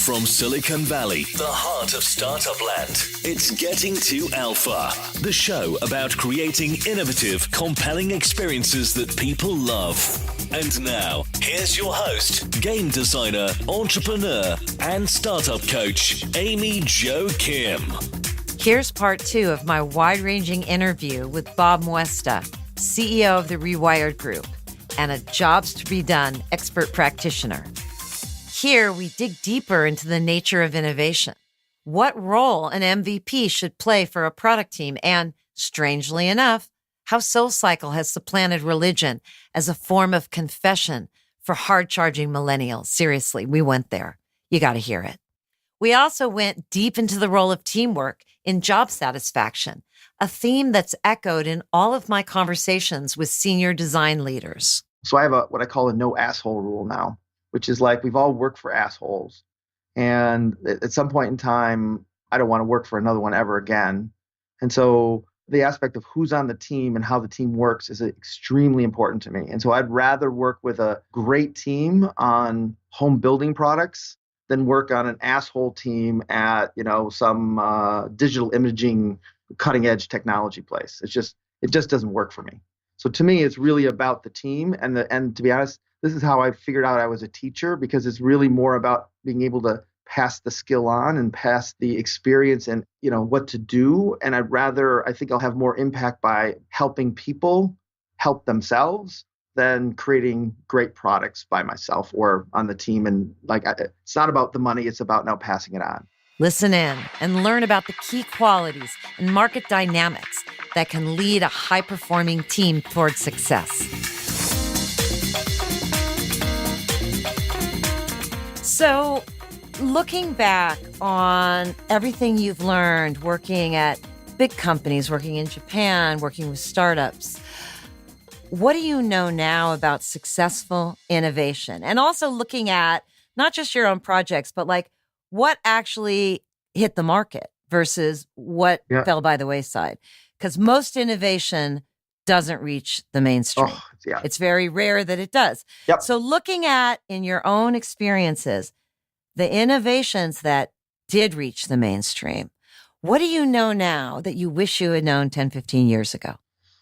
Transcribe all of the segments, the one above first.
From Silicon Valley, the heart of startup land, it's Getting to Alpha, the show about creating innovative, compelling experiences that people love. And now, here's your host, game designer, entrepreneur, and startup coach, Amy Jo Kim. Here's part 2 of my wide-ranging interview with Bob Moesta, CEO of the Rewired Group, and a jobs-to-be-done expert practitioner. Here, we dig deeper into the nature of innovation, what role an MVP should play for a product team, and, strangely enough, how SoulCycle has supplanted religion as a form of confession for hard-charging millennials. Seriously, we went there. You got to hear it. We also went deep into the role of teamwork in job satisfaction, a theme that's echoed in all of my conversations with senior design leaders. So I have what I call a no asshole rule now, which is like we've all worked for assholes. And at some point in time, I don't want to work for another one ever again. And so the aspect of who's on the team and how the team works is extremely important to me. And so I'd rather work with a great team on home building products than work on an asshole team at, some digital imaging cutting edge technology place. It just doesn't work for me. So to me, it's really about the team. And to be honest, this is how I figured out I was a teacher, because it's really more about being able to pass the skill on and pass the experience and, what to do. And I think I'll have more impact by helping people help themselves than creating great products by myself or on the team. And it's not about the money. It's about now passing it on. Listen in and learn about the key qualities and market dynamics that can lead a high-performing team towards success. So, looking back on everything you've learned working at big companies, working in Japan, working with startups, what do you know now about successful innovation? And also looking at not just your own projects, but what actually hit the market versus what fell by the wayside. Because most innovation doesn't reach the mainstream. Oh, yeah. It's very rare that it does. Yep. So looking at, in your own experiences, the innovations that did reach the mainstream, what do you know now that you wish you had known 10, 15 years ago?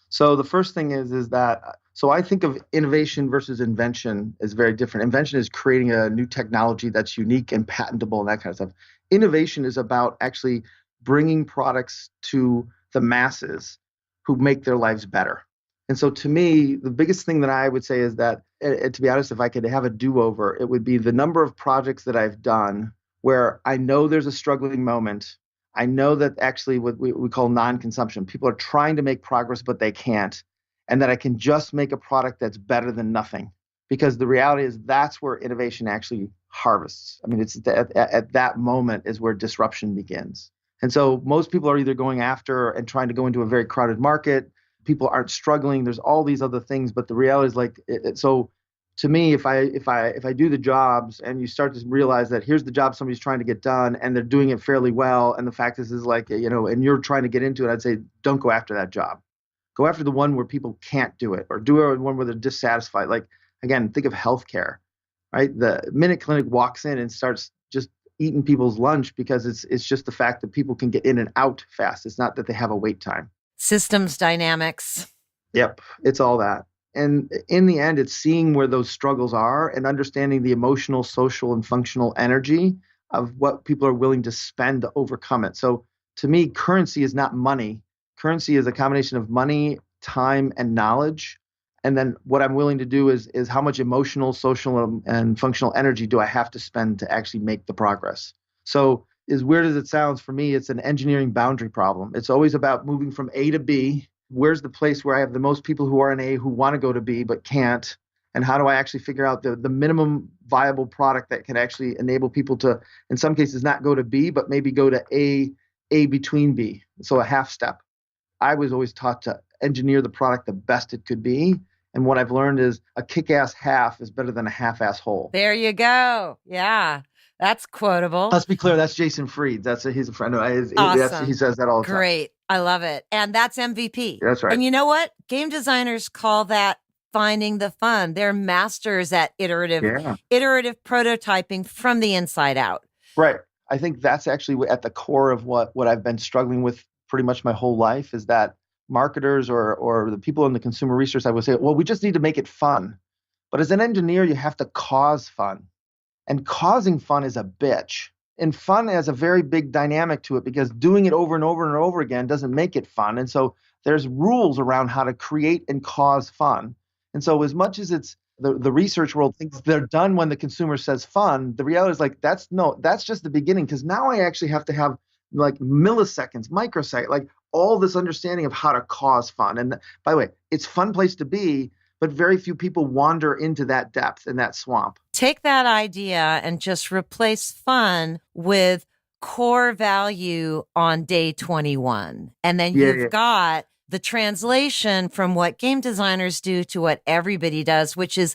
So the first thing is that, so I think of innovation versus invention as very different. Invention is creating a new technology that's unique and patentable and that kind of stuff. Innovation is about actually bringing products to the masses who make their lives better. And so to me, the biggest thing that I would say is that, to be honest, if I could have a do-over, it would be the number of projects that I've done where I know there's a struggling moment. I know that actually what we call non-consumption, people are trying to make progress, but they can't. And that I can just make a product that's better than nothing. Because the reality is that's where innovation actually harvests. I mean, it's at that moment is where disruption begins. And so most people are either going after and trying to go into a very crowded market. People aren't struggling. There's all these other things. But the reality is so to me, if I do the jobs and you start to realize that here's the job somebody's trying to get done and they're doing it fairly well. And the fact is and you're trying to get into it, I'd say, don't go after that job. Go after the one where people can't do it, or do it one where they're dissatisfied. Again, think of healthcare, right? The minute clinic walks in and starts just eating people's lunch because it's just the fact that people can get in and out fast. It's not that they have a wait time. Systems dynamics. Yep, it's all that. And in the end, it's seeing where those struggles are and understanding the emotional, social, and functional energy of what people are willing to spend to overcome it. So to me, currency is not money. Currency is a combination of money, time, and knowledge. And then what I'm willing to do is how much emotional, social, and functional energy do I have to spend to actually make the progress? So as weird as it sounds, for me, it's an engineering boundary problem. It's always about moving from A to B. Where's the place where I have the most people who are in A who want to go to B but can't? And how do I actually figure out the minimum viable product that can actually enable people to, in some cases, not go to B, but maybe go to A between B. So a half step. I was always taught to engineer the product the best it could be. And what I've learned is a kick-ass half is better than a half-ass whole. There you go. Yeah, that's quotable. Let's be clear. That's Jason Fried. He's a friend of mine. Awesome. He says that all the time. Great. I love it. And that's MVP. That's right. And you know what? Game designers call that finding the fun. They're masters at iterative prototyping from the inside out. Right. I think that's actually at the core of what I've been struggling with pretty much my whole life is that marketers or the people in the consumer research side would say, well, we just need to make it fun. But as an engineer, you have to cause fun. And causing fun is a bitch. And fun has a very big dynamic to it because doing it over and over and over again doesn't make it fun. And so there's rules around how to create and cause fun. And so as much as it's the research world thinks they're done when the consumer says fun, the reality is like that's just the beginning because now I actually have to have like milliseconds, microseconds, like all this understanding of how to cause fun. And by the way, it's a fun place to be, but very few people wander into that depth and that swamp. Take that idea and just replace fun with core value on day 21. And then you've got the translation from what game designers do to what everybody does, which is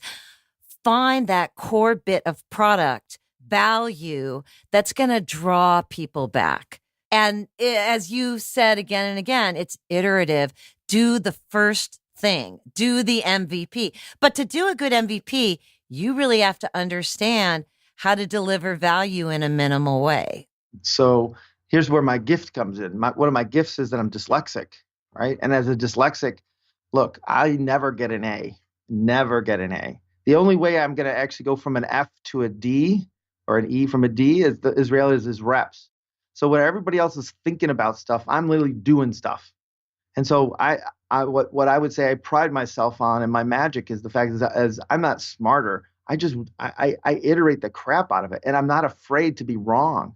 find that core bit of product value that's going to draw people back. And as you said again and again, it's iterative. Do the first thing, do the MVP. But to do a good MVP, you really have to understand how to deliver value in a minimal way. So here's where my gift comes in. One of my gifts is that I'm dyslexic, right? And as a dyslexic, look, I never get an A, never get an A. The only way I'm going to actually go from an F to a D or an E from a D is the Israelis is reps. So when everybody else is thinking about stuff, I'm literally doing stuff. And so what I would say I pride myself on, and my magic is the fact is as I'm not smarter. I iterate the crap out of it, and I'm not afraid to be wrong.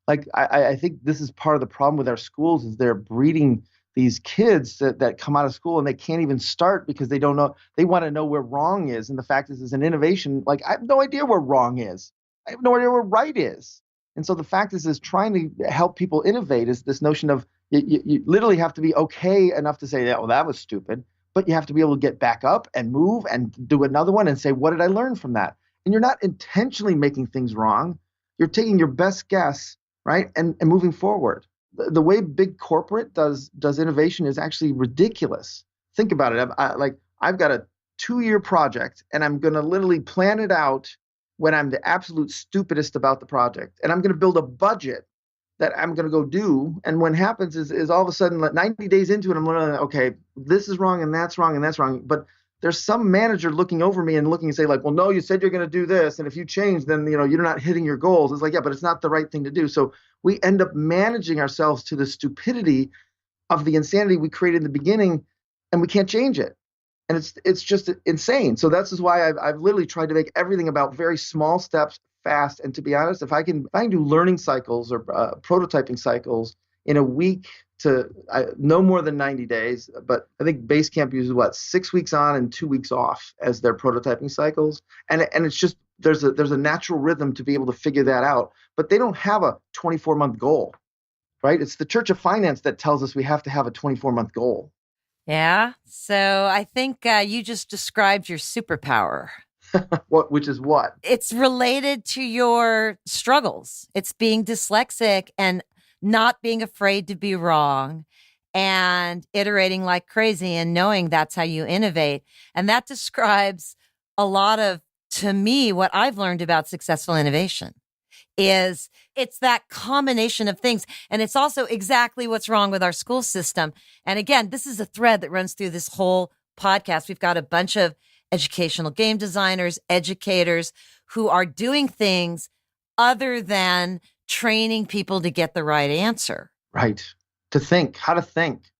Like I think this is part of the problem with our schools is they're breeding these kids that come out of school and they can't even start because they don't know. They want to know where wrong is, and the fact is an innovation. Like I have no idea where wrong is. I have no idea where right is. And so the fact is trying to help people innovate is this notion of you literally have to be okay enough to say, yeah, well, that was stupid, but you have to be able to get back up and move and do another one and say, what did I learn from that? And you're not intentionally making things wrong. You're taking your best guess, right, and moving forward. The way big corporate does innovation is actually ridiculous. Think about it. I've got a 2-year project, and I'm going to literally plan it out when I'm the absolute stupidest about the project. And I'm going to build a budget that I'm going to go do. And what happens is all of a sudden, like 90 days into it, I'm learning, okay, this is wrong and that's wrong and that's wrong. But there's some manager looking over me and looking and say like, well, no, you said you're going to do this. And if you change, then, you're not hitting your goals. It's like, yeah, but it's not the right thing to do. So we end up managing ourselves to the stupidity of the insanity we created in the beginning, and we can't change it. And it's just insane. So that's why I've literally tried to make everything about very small steps, fast. And to be honest, if I can do learning cycles or prototyping cycles in a week to no more than 90 days. But I think Basecamp uses 6 weeks on and 2 weeks off as their prototyping cycles. And it's just there's a natural rhythm to be able to figure that out. But they don't have a 24-month goal, right? It's the Church of Finance that tells us we have to have a 24-month goal. Yeah. So I think you just described your superpower. Which is what? It's related to your struggles. It's being dyslexic and not being afraid to be wrong and iterating like crazy and knowing that's how you innovate. And that describes a lot of, to me, what I've learned about successful innovation. It's that combination of things. And it's also exactly what's wrong with our school system. And again, this is a thread that runs through this whole podcast. We've got a bunch of educational game designers, educators who are doing things other than training people to get the right answer. Right. How to think.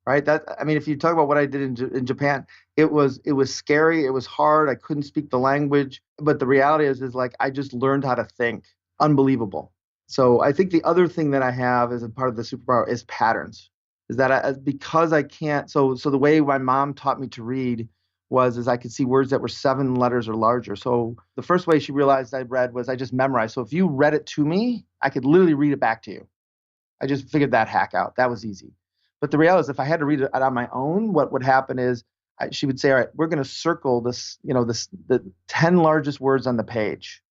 Right. If you talk about what I did in Japan, it was scary. It was hard. I couldn't speak the language. But the reality is like I just learned how to think. Unbelievable. So I think the other thing that I have as a part of the superpower is patterns. Is that because I can't. So the way my mom taught me to read was I could see words that were 7 letters or larger. So the first way she realized I read was I just memorized. So if you read it to me, I could literally read it back to you. I just figured that hack out. That was easy. But the reality is if I had to read it on my own, what would happen is she would say, all right, we're going to circle the 10 largest words on the page.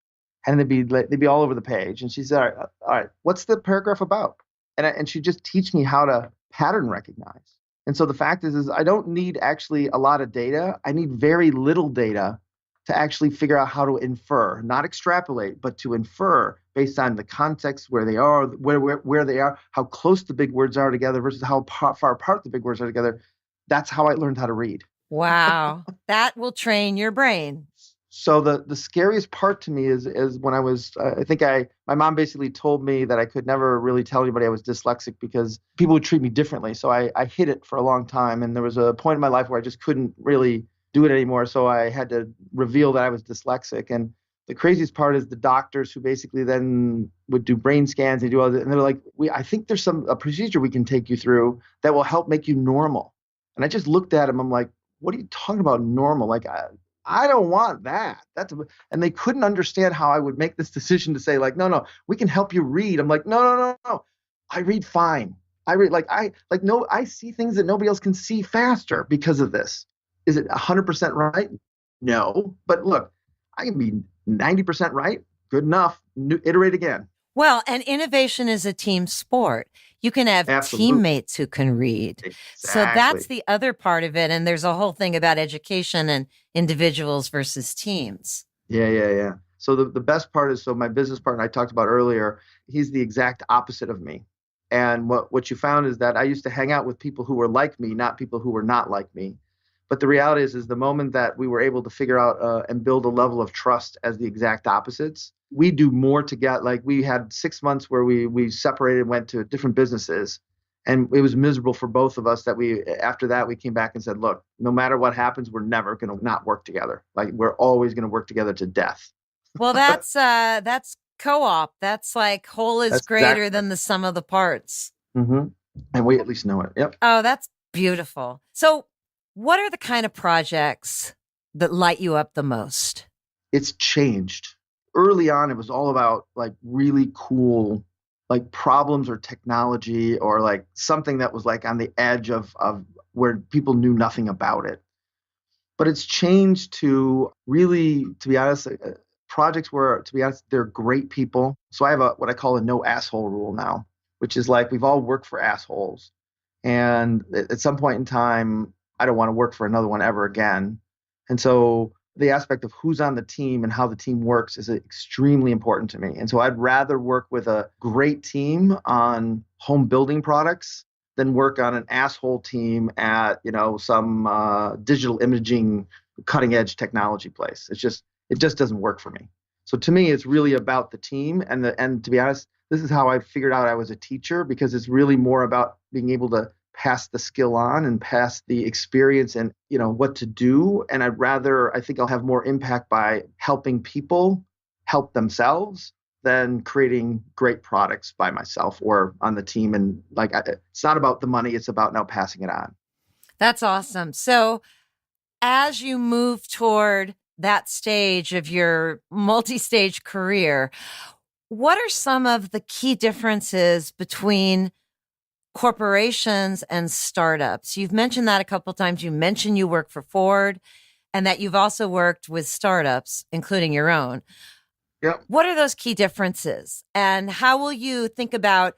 And they'd be all over the page. And she said, all right, what's the paragraph about? And she'd just teach me how to pattern recognize. And so the fact is I don't need actually a lot of data. I need very little data to actually figure out how to infer, not extrapolate, but to infer based on the context where they are, where they are, how close the big words are together versus how far apart the big words are together. That's how I learned how to read. Wow. That will train your brain. So the scariest part to me is when I was my mom basically told me that I could never really tell anybody I was dyslexic because people would treat me differently. So I hid it for a long time, and there was a point in my life where I just couldn't really do it anymore. So I had to reveal that I was dyslexic. And the craziest part is the doctors who basically then would do brain scans and do all that, and they're like, I think there's a procedure we can take you through that will help make you normal. And I just looked at him. I'm like, what are you talking about normal? Like I don't want that. And they couldn't understand how I would make this decision to say like, no, we can help you read. I'm like, no. I read fine. I see things that nobody else can see faster because of this. Is it 100% right? No. But look, I can be 90% right. Good enough. Iterate again. Well, and innovation is a team sport. You can have teammates who can read. Exactly. So that's the other part of it. And there's a whole thing about education and individuals versus teams. Yeah. So the best part is, so my business partner I talked about earlier, he's the exact opposite of me. And what you found is that I used to hang out with people who were like me, not people who were not like me. But the reality is the moment that we were able to figure out and build a level of trust as the exact opposites, we do more together. Like we had 6 months where we separated and went to different businesses. And it was miserable for both of us after that, we came back and said, look, no matter what happens, we're never going to not work together. Like we're always going to work together to death. Well, that's co-op. That's like whole is greater than the sum of the parts. Mm-hmm. And we at least know it. Yep. Oh, that's beautiful. So what are the kind of projects that light you up the most? It's changed. Early on, it was all about like really cool, like problems or technology or like something that was like on the edge of where people knew nothing about it. But it's changed to really, to be honest, projects where, to be honest, they're great people. So I have what I call a no asshole rule now, which is like we've all worked for assholes. And at some point in time, I don't want to work for another one ever again. And so the aspect of who's on the team and how the team works is extremely important to me. And so I'd rather work with a great team on home building products than work on an asshole team at, some digital imaging cutting edge technology place. It just doesn't work for me. So to me, it's really about the team. And to be honest, this is how I figured out I was a teacher, because it's really more about being able to pass the skill on and pass the experience and, what to do. And I think I'll have more impact by helping people help themselves than creating great products by myself or on the team. And it's not about the money. It's about now passing it on. That's awesome. So as you move toward that stage of your multi-stage career, what are some of the key differences between corporations and startups? You've mentioned that a couple of times. You mentioned you work for Ford and that you've also worked with startups, including your own. Yep. What are those key differences and how will you think about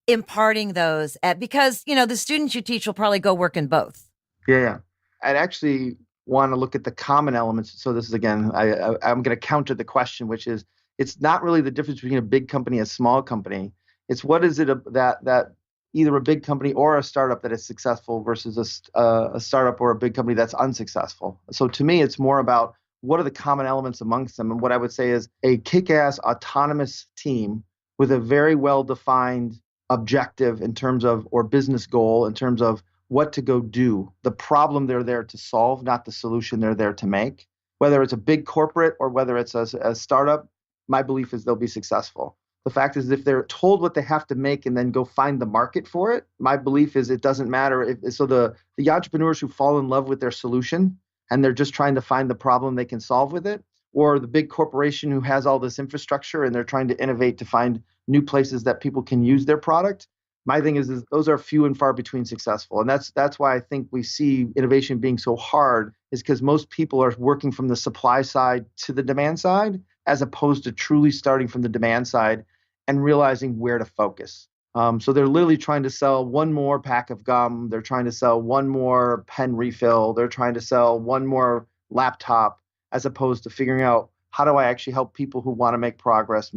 imparting those because, the students you teach will probably go work in both. Yeah. I'd actually want to look at the common elements. So this is, again, I'm going to counter the question, which is, it's not really the difference between a big company and a small company. It's what is it that either a big company or a startup that is successful versus a startup or a big company that's unsuccessful. So to me, it's more about what are the common elements amongst them. And what I would say is a kick-ass autonomous team with a very well-defined objective in terms of, or business goal in terms of what to go do, the problem they're there to solve, not the solution they're there to make. Whether it's a big corporate or whether it's a startup, my belief is they'll be successful. The fact is, if they're told what they have to make and then go find the market for it, my belief is it doesn't matter. The entrepreneurs who fall in love with their solution and they're just trying to find the problem they can solve with it, or the big corporation who has all this infrastructure and they're trying to innovate to find new places that people can use their product. My thing is those are few and far between successful. And that's why I think we see innovation being so hard, is because most people are working from the supply side to the demand side, as opposed to truly starting from the demand side and realizing where to focus. So they're literally trying to sell one more pack of gum. They're trying to sell one more pen refill. They're trying to sell one more laptop, as opposed to figuring out how do I actually help people who want to make progress,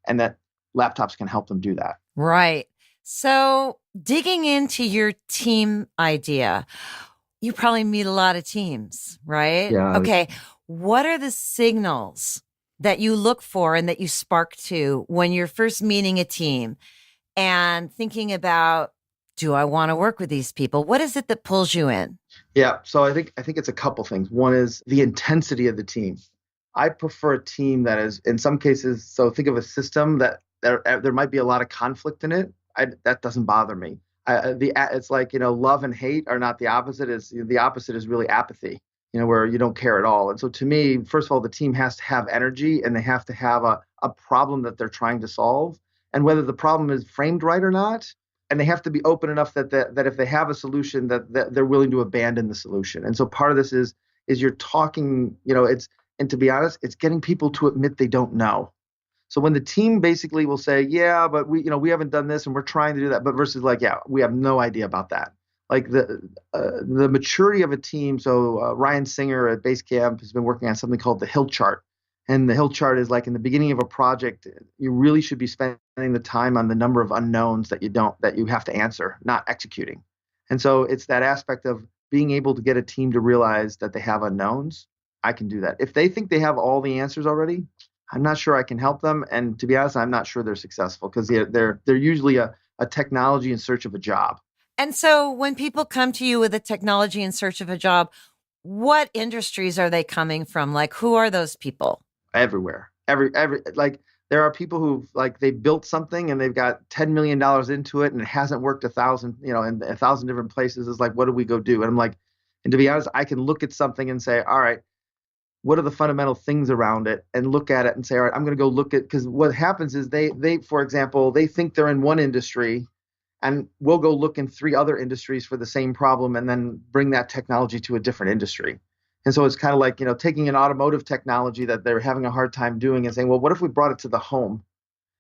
and that laptops can help them do that. Right. So digging into your team idea, you probably meet a lot of teams, right? Yeah. Okay. What are the signals that you look for and that you spark to when you're first meeting a team and thinking about, do I want to work with these people? What is it that pulls you in? Yeah. So I think it's a couple things. One is the intensity of the team. I prefer a team that is, in some cases, so think of a system that there might be a lot of conflict in it. That doesn't bother me. It's like, love and hate are not the opposite. The opposite is really apathy, where you don't care at all. And so to me, first of all, the team has to have energy and they have to have a problem that they're trying to solve. And whether the problem is framed right or not, and they have to be open enough that if they have a solution that they're willing to abandon the solution. And so part of this is you're talking, and to be honest, it's getting people to admit they don't know. So when the team basically will say, yeah, but we haven't done this and we're trying to do that, but versus like, yeah, we have no idea about that. Like the maturity of a team. So Ryan Singer at Basecamp has been working on something called the Hill chart. And the Hill chart is like in the beginning of a project, you really should be spending the time on the number of unknowns that you have to answer, not executing. And so it's that aspect of being able to get a team to realize that they have unknowns. I can do that. If they think they have all the answers already, I'm not sure I can help them. And to be honest, I'm not sure they're successful because they're usually a technology in search of a job. And so when people come to you with a technology in search of a job, what industries are they coming from? Like, who are those people? Everywhere. Like there are people who like they built something and they've got $10 million into it and it hasn't worked 1,000, in 1,000 different places. It's like, what do we go do? And I'm like, and to be honest, I can look at something and say, all right, what are the fundamental things around it, and look at it and say, all right, I'm going to go look at, because what happens is they, for example, they think they're in one industry and we'll go look in 3 other industries for the same problem and then bring that technology to a different industry. And so it's kind of like, taking an automotive technology that they're having a hard time doing and saying, well, what if we brought it to the home?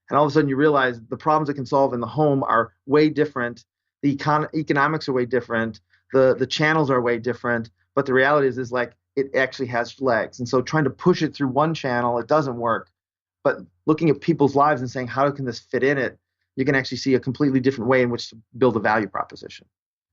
And all of a sudden you realize the problems it can solve in the home are way different. The economics are way different. The channels are way different. But the reality is like it actually has legs. And so trying to push it through one channel, it doesn't work. But looking at people's lives and saying, how can this fit in it? You can actually see a completely different way in which to build a value proposition.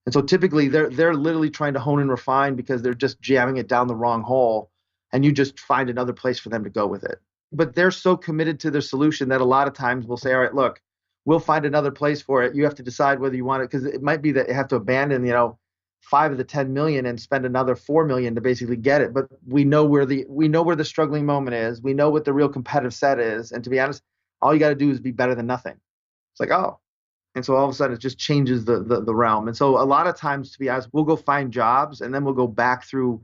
And so typically they're literally trying to hone and refine because they're just jamming it down the wrong hole, and you just find another place for them to go with it. But they're so committed to their solution that a lot of times we'll say, all right, look, we'll find another place for it. You have to decide whether you want it, because it might be that you have to abandon, 5 of the 10 million and spend another 4 million to basically get it. But we know where the struggling moment is. We know what the real competitive set is. And to be honest, all you got to do is be better than nothing. It's like, oh. And so all of a sudden it just changes the realm. And so a lot of times, to be honest, we'll go find jobs and then we'll go back through,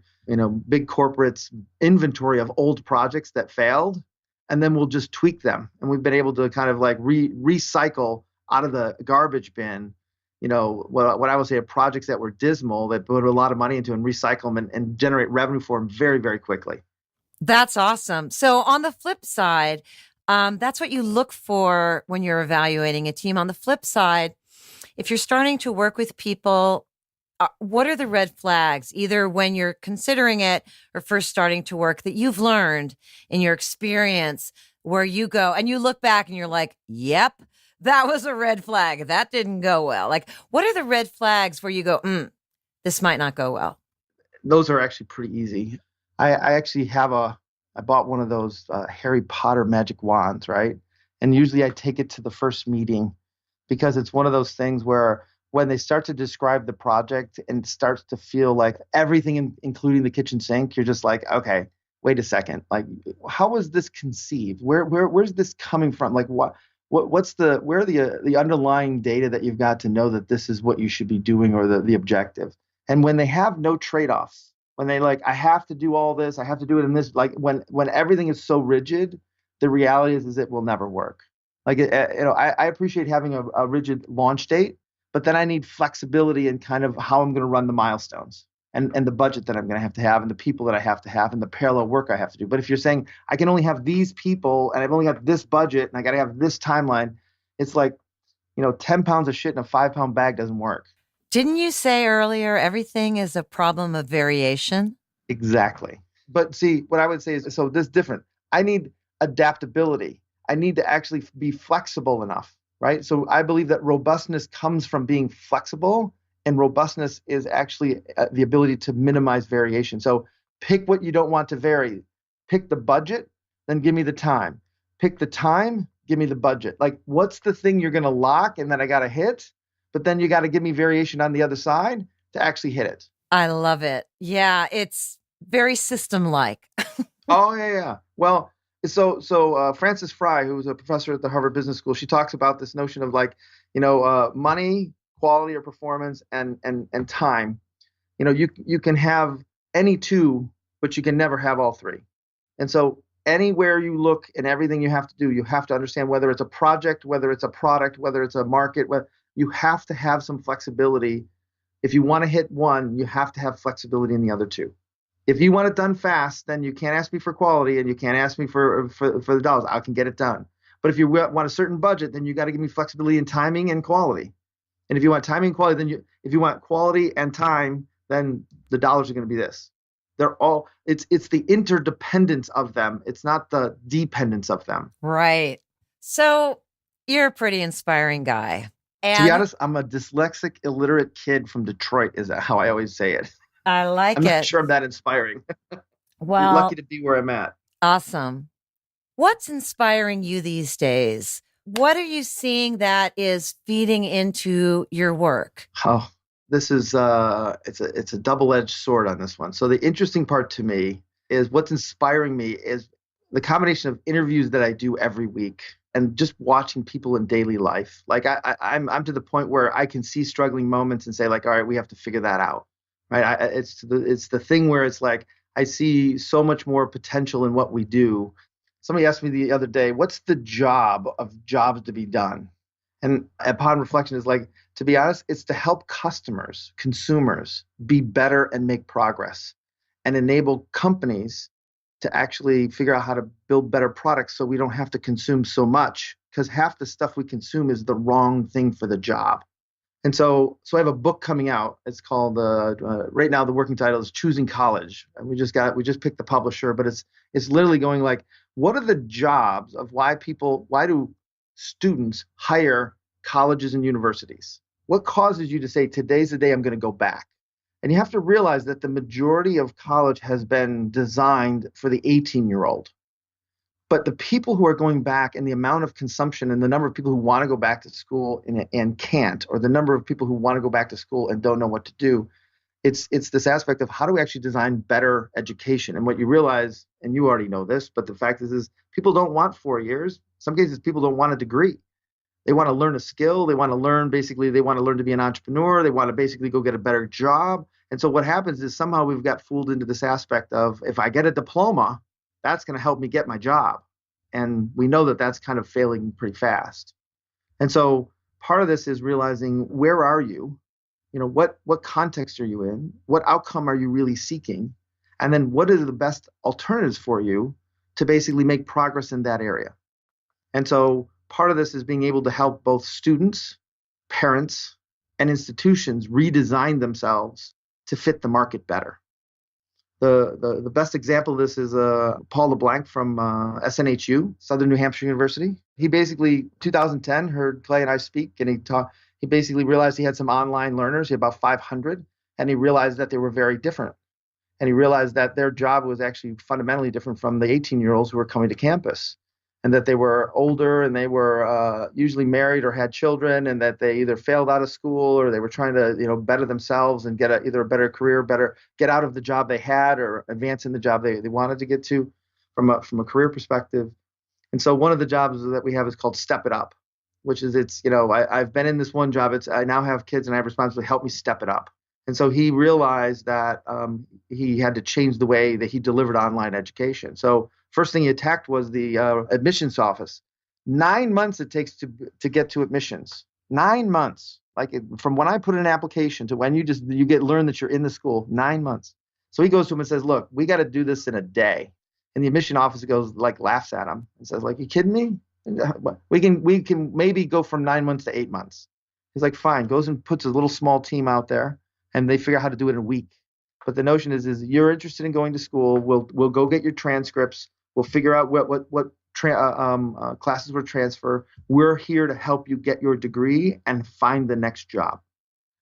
big corporates inventory of old projects that failed. And then we'll just tweak them. And we've been able to kind of like recycle out of the garbage bin, what I would say are projects that were dismal that put a lot of money into, and recycle them and generate revenue for them very, very quickly. That's awesome. So on the flip side, that's what you look for when you're evaluating a team. On the flip side, if you're starting to work with people, what are the red flags, either when you're considering it or first starting to work, that you've learned in your experience where you go and you look back and you're like, yep, that was a red flag. That didn't go well. Like, what are the red flags where you go, this might not go well? Those are actually pretty easy. I actually I bought one of those Harry Potter magic wands, right? And usually I take it to the first meeting, because it's one of those things where when they start to describe the project and it starts to feel like everything, including the kitchen sink, you're just like, okay, wait a second. Like, how was this conceived? Where's this coming from? Like, where are the underlying data that you've got to know that this is what you should be doing, or the objective? And when they have no trade-offs, when they like, I have to do all this, I have to do it in this, like when everything is so rigid, the reality is it will never work. Like, I appreciate having a rigid launch date, but then I need flexibility in kind of how I'm going to run the milestones and the budget that I'm going to have and the people that I have to have and the parallel work I have to do. But if you're saying I can only have these people and I've only got this budget and I got to have this timeline, it's like, 10 pounds of shit in a 5-pound bag doesn't work. Didn't you say earlier, everything is a problem of variation? Exactly. But see, what I would say is, so this is different. I need adaptability. I need to actually be flexible enough, right? So I believe that robustness comes from being flexible, and robustness is actually the ability to minimize variation. So pick what you don't want to vary. Pick the budget, then give me the time. Pick the time, give me the budget. Like, what's the thing you're going to lock and then I got to hit, but then you got to give me variation on the other side to actually hit it. I love it. Yeah, it's very system-like. Oh, yeah, yeah. Well, so Frances Fry, who was a professor at the Harvard Business School, she talks about this notion of like, money, quality or performance, and time. You can have any two, but you can never have all three. And so anywhere you look and everything you have to do, you have to understand whether it's a project, whether it's a product, whether it's a market, you have to have some flexibility. If you want to hit one, you have to have flexibility in the other two. If you want it done fast, then you can't ask me for quality and you can't ask me for the dollars. I can get it done. But if you want a certain budget, then you got to give me flexibility in timing and quality. And if you want timing and quality, then if you want quality and time, then the dollars are going to be this. They're all, it's the interdependence of them. It's not the dependence of them. Right. So you're a pretty inspiring guy. And to be honest, I'm a dyslexic, illiterate kid from Detroit, is how I always say it. I like I'm it. I'm not sure I'm that inspiring. Well, I'm lucky to be where I'm at. Awesome. What's inspiring you these days? What are you seeing that is feeding into your work? Oh, this is it's a double-edged sword on this one. So the interesting part to me is what's inspiring me is the combination of interviews that I do every week and just watching people in daily life. Like I'm to the point where I can see struggling moments and say like, all right, we have to figure that out. Right? It's the thing where it's like I see so much more potential in what we do. Somebody asked me the other day, what's the job of jobs to be done? And upon reflection is like, to be honest, it's to help customers, consumers be better and make progress and enable companies to actually figure out how to build better products so we don't have to consume so much, because half the stuff we consume is the wrong thing for the job. And so I have a book coming out. It's called right now the working title is Choosing College. And we just picked the publisher, but it's literally going like, what are the jobs of why do students hire colleges and universities? What causes you to say today's the day I'm going to go back? And you have to realize that the majority of college has been designed for the 18-year-old. But the people who are going back and the amount of consumption and the number of people who want to go back to school and can't, or the number of people who want to go back to school and don't know what to do, it's this aspect of how do we actually design better education? And what you realize, and you already know this, but the fact is people don't want 4 years. In some cases, people don't want a degree. They want to learn a skill. They want to learn to be an entrepreneur. They want to basically go get a better job. And so what happens is somehow we've got fooled into this aspect of if I get a diploma, that's going to help me get my job. And we know that that's kind of failing pretty fast. And so part of this is realizing, where are you? What context are you in? What outcome are you really seeking? And then what are the best alternatives for you to basically make progress in that area? And so part of this is being able to help both students, parents, and institutions redesign themselves to fit the market better. The best example of this is Paul LeBlanc from SNHU, Southern New Hampshire University. He basically, 2010, heard Clay and I speak, and he basically realized he had some online learners. He had about 500, and he realized that they were very different. And he realized that their job was actually fundamentally different from the 18-year-olds who were coming to campus, and that they were older and they were usually married or had children, and that they either failed out of school or they were trying to better themselves and get either a better career, get out of the job they had or advance in the job they wanted to get to from a career perspective. And so one of the jobs that we have is called Step It Up, which is I've been in this one job. I now have kids and I have responsibility, help me step it up. And so he realized that he had to change the way that he delivered online education. So first thing he attacked was the admissions office. 9 months it takes to get to admissions. 9 months, from when I put in an application to when you learn that you're in the school. 9 months. So he goes to him and says, "Look, we got to do this in a day." And the admission officer laughs at him and says, "You kidding me? We can maybe go from 9 months to 8 months." He's like, "Fine." Goes and puts a little small team out there, and they figure out how to do it in a week. But the notion is you're interested in going to school. We'll go get your transcripts. We'll figure out what classes will transfer. We're here to help you get your degree and find the next job.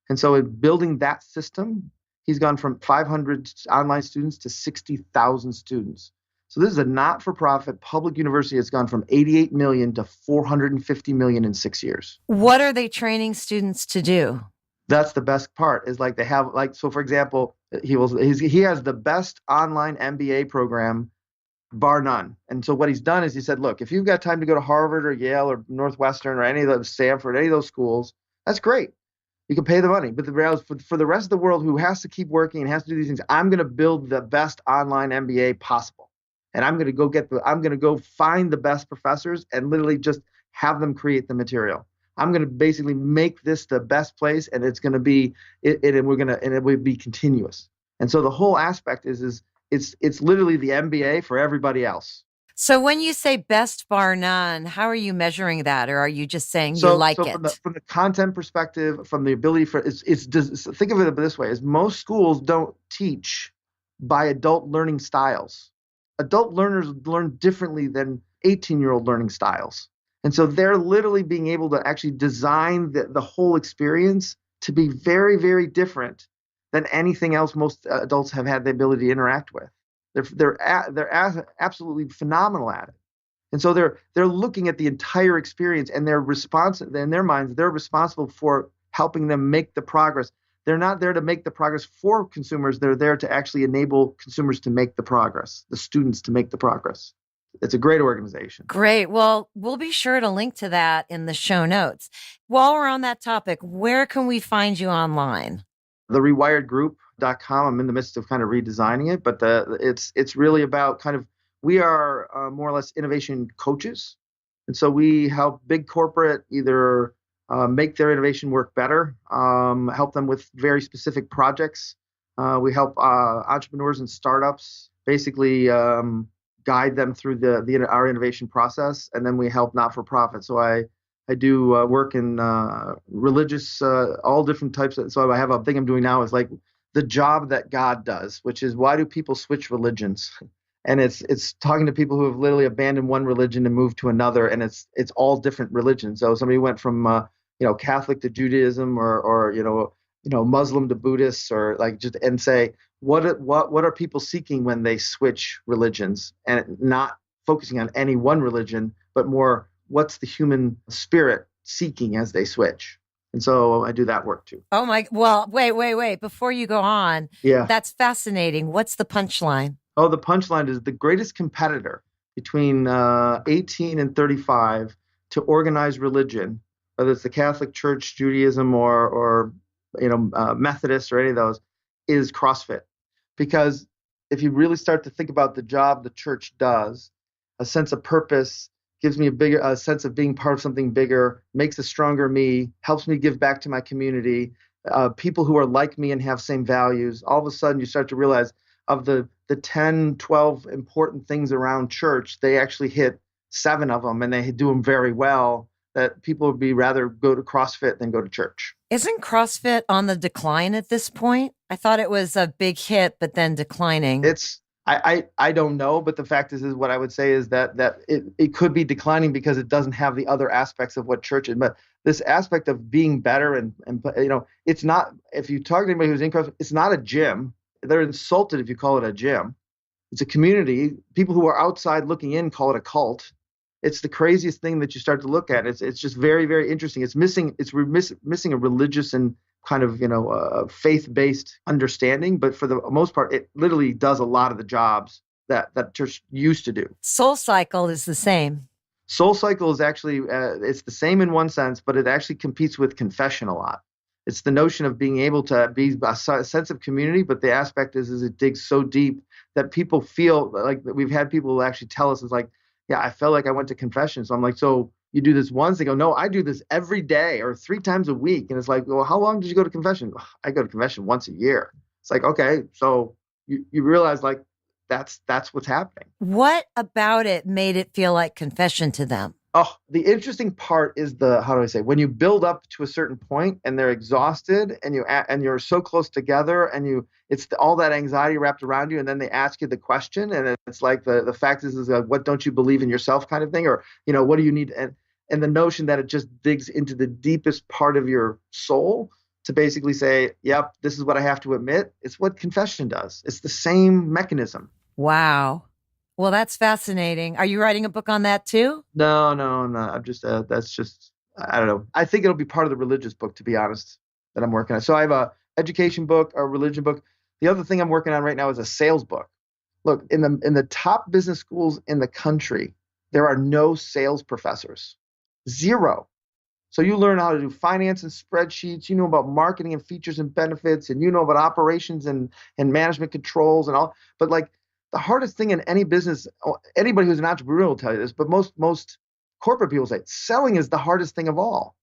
And so in building that system, he's gone from 500 online students to 60,000 students. So this is a not-for-profit public university that's gone from 88 million to 450 million in 6 years. What are they training students to do? That's the best part is like they have like, so for example, he has the best online MBA program bar none. And so what he's done is he said, look, if you've got time to go to Harvard or Yale or Northwestern or any of those, Stanford, any of those schools, that's great. You can pay the money. But the reality for the rest of the world who has to keep working and has to do these things, I'm going to build the best online MBA possible. And I'm going to go find the best professors and literally just have them create the material. I'm going to basically make this the best place, and it's going to be it will be continuous. And so the whole aspect is it's literally the MBA for everybody else. So when you say best bar none, how are you measuring that, or are you just saying you like it? From the content perspective, from the ability for think of it this way: is most schools don't teach by adult learning styles. Adult learners learn differently than 18-year-old learning styles. And so they're literally being able to actually design the whole experience to be very, very different than anything else most adults have had the ability to interact with. They're absolutely phenomenal at it. And so they're looking at the entire experience, and in their minds, they're responsible for helping them make the progress. They're not there to make the progress for consumers. They're there to actually enable consumers to make the progress, the students to make the progress. It's a great organization. Great. Well, we'll be sure to link to that in the show notes. While we're on that topic, where can we find you online? TheRewiredGroup.com. I'm in the midst of kind of redesigning it, but it's really about we are more or less innovation coaches. And so we help big corporate either make their innovation work better, help them with very specific projects. We help entrepreneurs and startups basically guide them through our innovation process, and then we help not-for-profit. So I do work in religious, all different types. So I have a thing I'm doing now is like the job that God does, which is why do people switch religions? And it's talking to people who have literally abandoned one religion and moved to another, and it's all different religions. So somebody went from Catholic to Judaism, or Muslim to Buddhist, or and say what are people seeking when they switch religions, and not focusing on any one religion, but more what's the human spirit seeking as they switch. And so I do that work too. Oh my, well, wait. Before you go on, yeah, that's fascinating. What's the punchline? Oh, the punchline is the greatest competitor between 18 and 35 to organize religion, whether it's the Catholic Church, Judaism, or Methodist, or any of those, is CrossFit. Because if you really start to think about the job the church does, a sense of purpose gives me a sense of being part of something bigger, makes a stronger me, helps me give back to my community, people who are like me and have same values. All of a sudden, you start to realize of the 10, 12 important things around church, they actually hit 7 of them, and they do them very well, that people would be rather go to CrossFit than go to church. Isn't CrossFit on the decline at this point? I thought it was a big hit, but then declining. I don't know, but the fact is what I would say is that it could be declining because it doesn't have the other aspects of what church is. But this aspect of being better and it's not, if you talk to anybody who's in CrossFit, it's not a gym. They're insulted if you call it a gym. It's a community. People who are outside looking in call it a cult. It's the craziest thing that you start to look at. It's just very, very interesting. It's missing a religious and kind of faith-based understanding, but for the most part, it literally does a lot of the jobs that church used to do. Soul Cycle is the same. Soul Cycle is actually it's the same in one sense, but it actually competes with confession a lot. It's the notion of being able to be a sense of community, but the aspect is it digs so deep that people feel like we've had people who actually tell us, it's like, yeah, I felt like I went to confession. So I'm like, so you do this once? They go, no, I do this every day or 3 times a week. And it's like, well, how long did you go to confession? I go to confession once a year. It's like, okay, so you realize like that's what's happening. What about it made it feel like confession to them? Oh, the interesting part is how do I say, when you build up to a certain point and they're exhausted and you're so close together and it's all that anxiety wrapped around you, and then they ask you the question, and it's like the fact is what don't you believe in yourself kind of thing, or what do you need, and the notion that it just digs into the deepest part of your soul to basically say, yep, this is what I have to admit. It's what confession does. It's the same mechanism. Wow. Well, that's fascinating. Are you writing a book on that too? No. I'm just, that's just, I don't know. I think it'll be part of the religious book, to be honest, that I'm working on. So I have a education book, a religion book. The other thing I'm working on right now is a sales book. Look, in the top business schools in the country, there are no sales professors. Zero. So you learn how to do finance and spreadsheets, you know about marketing and features and benefits, and you know about operations and management controls and all. But like the hardest thing in any business, anybody who's an entrepreneur will tell you this, but most corporate people say selling is the hardest thing of all.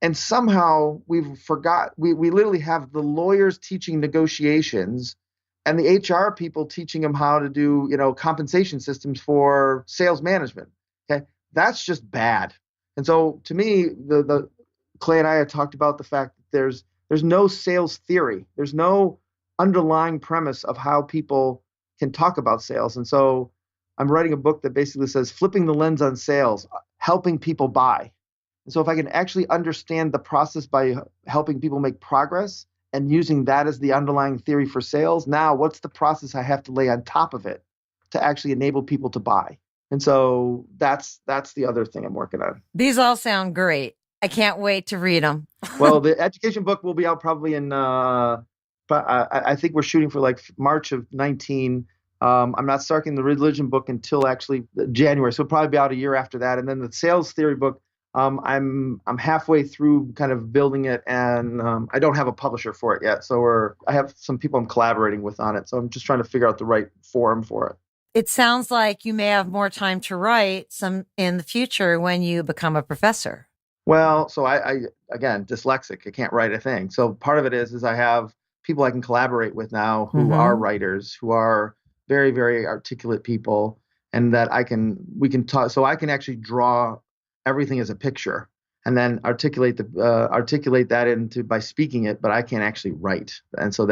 And somehow we literally have the lawyers teaching negotiations and the HR people teaching them how to do, compensation systems for sales management. Okay. That's just bad. And so to me, the Clay and I had talked about the fact that there's no sales theory. There's no underlying premise of how people can talk about sales. And so I'm writing a book that basically says flipping the lens on sales, helping people buy. And so if I can actually understand the process by helping people make progress and using that as the underlying theory for sales, now what's the process I have to lay on top of it to actually enable people to buy? And so that's the other thing I'm working on. These all sound great. I can't wait to read them. Well, the education book will be out probably in, I think we're shooting for like March of 19. I'm not starting the religion book until actually January. So it'll probably be out a year after that. And then the sales theory book, I'm halfway through kind of building it, and I don't have a publisher for it yet. So I have some people I'm collaborating with on it. So I'm just trying to figure out the right forum for it. It sounds like you may have more time to write some in the future when you become a professor. Well, so I again, dyslexic, I can't write a thing. So part of it is I have people I can collaborate with now who are writers, who are very, very articulate people, and that we can talk. So I can actually draw everything as a picture and then articulate that by speaking it, but I can't actually write. And so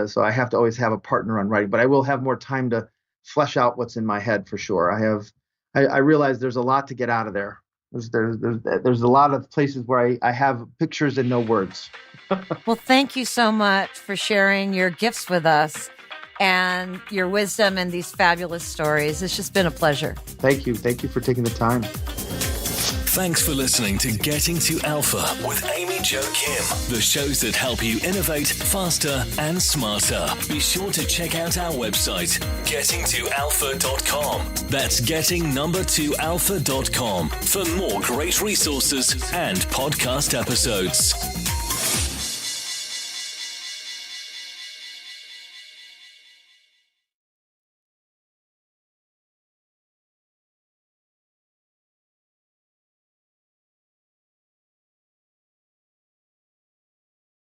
so I have to always have a partner on writing, but I will have more time to flesh out what's in my head for sure. I realize there's a lot to get out of there. There's a lot of places where I have pictures and no words. Well, thank you so much for sharing your gifts with us and your wisdom and these fabulous stories. It's just been a pleasure. Thank you. Thank you for taking the time. Thanks for listening to Getting to Alpha with Amy Jo Kim, the shows that help you innovate faster and smarter. Be sure to check out our website, gettingtoalpha.com. That's getting2alpha.com for more great resources and podcast episodes.